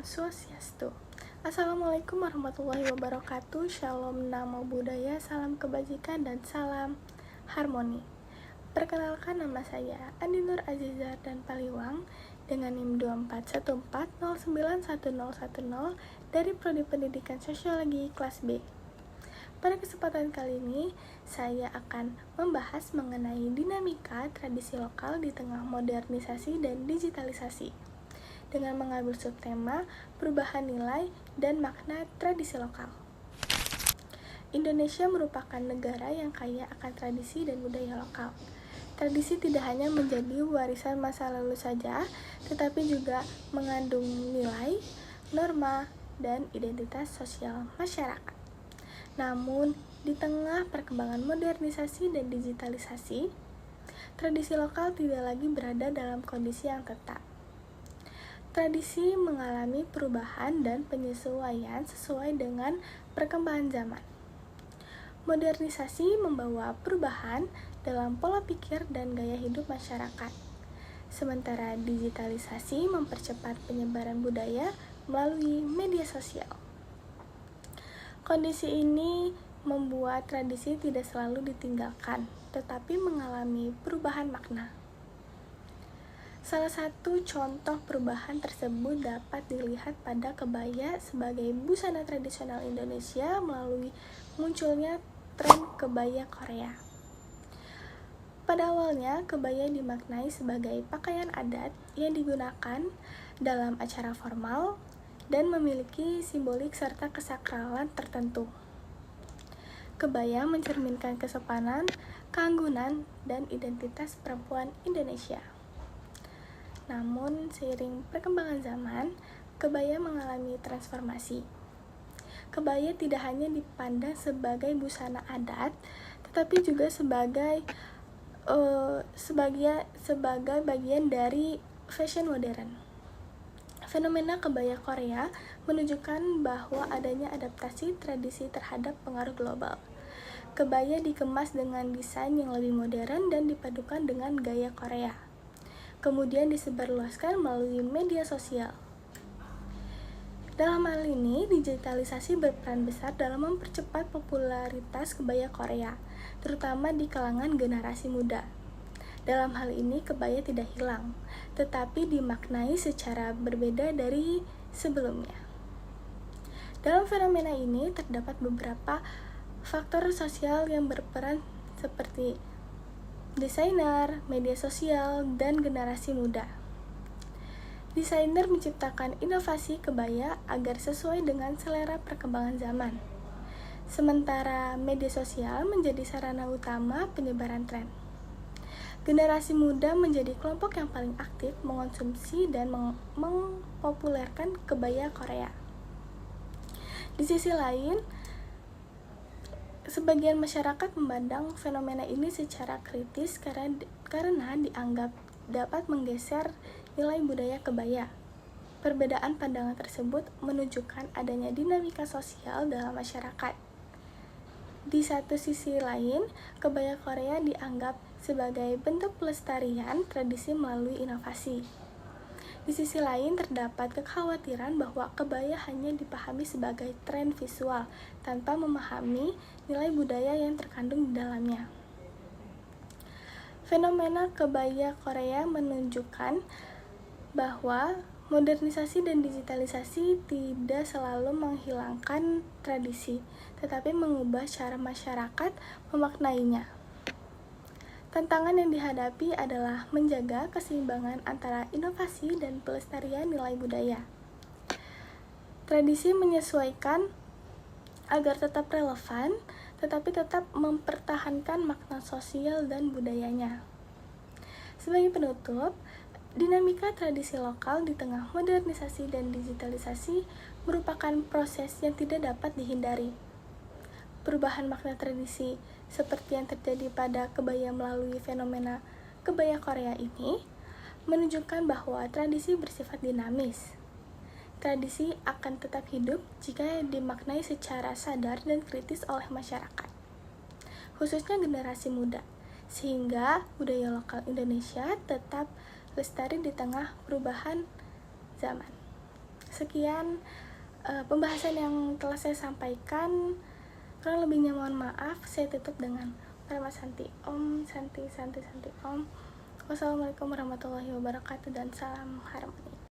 Swastiastu. Assalamualaikum warahmatullahi wabarakatuh. Shalom, namo buddhaya, salam kebajikan dan salam harmoni. Perkenalkan, nama saya Andi Nur Azizar dan Paliwang dengan NIM 2414091010 dari Prodi Pendidikan Sosiologi kelas B. Pada kesempatan kali ini, saya akan membahas mengenai dinamika tradisi lokal di tengah modernisasi dan digitalisasi, dengan mengambil subtema perubahan nilai dan makna tradisi lokal. Indonesia merupakan negara yang kaya akan tradisi dan budaya lokal. Tradisi tidak hanya menjadi warisan masa lalu saja, tetapi juga mengandung nilai, norma, dan identitas sosial masyarakat. Namun, di tengah perkembangan modernisasi dan digitalisasi, tradisi lokal tidak lagi berada dalam kondisi yang tetap. Tradisi mengalami perubahan dan penyesuaian sesuai dengan perkembangan zaman. Modernisasi membawa perubahan dalam pola pikir dan gaya hidup masyarakat, sementara digitalisasi mempercepat penyebaran budaya melalui media sosial. Kondisi ini membuat tradisi tidak selalu ditinggalkan, tetapi mengalami perubahan makna. Salah satu contoh perubahan tersebut dapat dilihat pada kebaya sebagai busana tradisional Indonesia melalui munculnya tren kebaya Korea. Pada awalnya, kebaya dimaknai sebagai pakaian adat yang digunakan dalam acara formal dan memiliki simbolik serta kesakralan tertentu. Kebaya mencerminkan kesopanan, keanggunan, dan identitas perempuan Indonesia. Namun, seiring perkembangan zaman, kebaya mengalami transformasi. Kebaya tidak hanya dipandang sebagai busana adat, tetapi juga sebagai bagian dari fashion modern. Fenomena kebaya Korea menunjukkan bahwa adanya adaptasi tradisi terhadap pengaruh global. Kebaya dikemas dengan desain yang lebih modern dan dipadukan dengan gaya Korea. Kemudian disebarluaskan melalui media sosial. Dalam hal ini, digitalisasi berperan besar dalam mempercepat popularitas kebaya Korea, terutama di kalangan generasi muda. Dalam hal ini, kebaya tidak hilang, tetapi dimaknai secara berbeda dari sebelumnya. Dalam fenomena ini, terdapat beberapa faktor sosial yang berperan seperti desainer, media sosial, dan generasi muda. Desainer menciptakan inovasi kebaya agar sesuai dengan selera perkembangan zaman. Sementara media sosial menjadi sarana utama penyebaran tren. Generasi muda menjadi kelompok yang paling aktif mengonsumsi dan mempopulerkan kebaya Korea. Di sisi lain, sebagian masyarakat memandang fenomena ini secara kritis karena dianggap dapat menggeser nilai budaya kebaya. Perbedaan pandangan tersebut menunjukkan adanya dinamika sosial dalam masyarakat. Di satu sisi lain, kebaya Korea dianggap sebagai bentuk pelestarian tradisi melalui inovasi. Di sisi lain, terdapat kekhawatiran bahwa kebaya hanya dipahami sebagai tren visual tanpa memahami nilai budaya yang terkandung di dalamnya. Fenomena kebaya Korea menunjukkan bahwa modernisasi dan digitalisasi tidak selalu menghilangkan tradisi, tetapi mengubah cara masyarakat memaknainya. Tantangan yang dihadapi adalah menjaga keseimbangan antara inovasi dan pelestarian nilai budaya. Tradisi menyesuaikan agar tetap relevan, tetapi tetap mempertahankan makna sosial dan budayanya. Sebagai penutup, dinamika tradisi lokal di tengah modernisasi dan digitalisasi merupakan proses yang tidak dapat dihindari. Perubahan makna tradisi seperti yang terjadi pada kebaya melalui fenomena kebaya Korea ini menunjukkan bahwa tradisi bersifat dinamis. Tradisi akan tetap hidup jika dimaknai secara sadar dan kritis oleh masyarakat, khususnya generasi muda, sehingga budaya lokal Indonesia tetap lestari di tengah perubahan zaman. Sekian pembahasan yang telah saya sampaikan. Kurang lebihnya mohon maaf. Saya tutup dengan Parama Santi Om, Santi Santi Santi Om. Wassalamualaikum warahmatullahi wabarakatuh dan salam harmoni.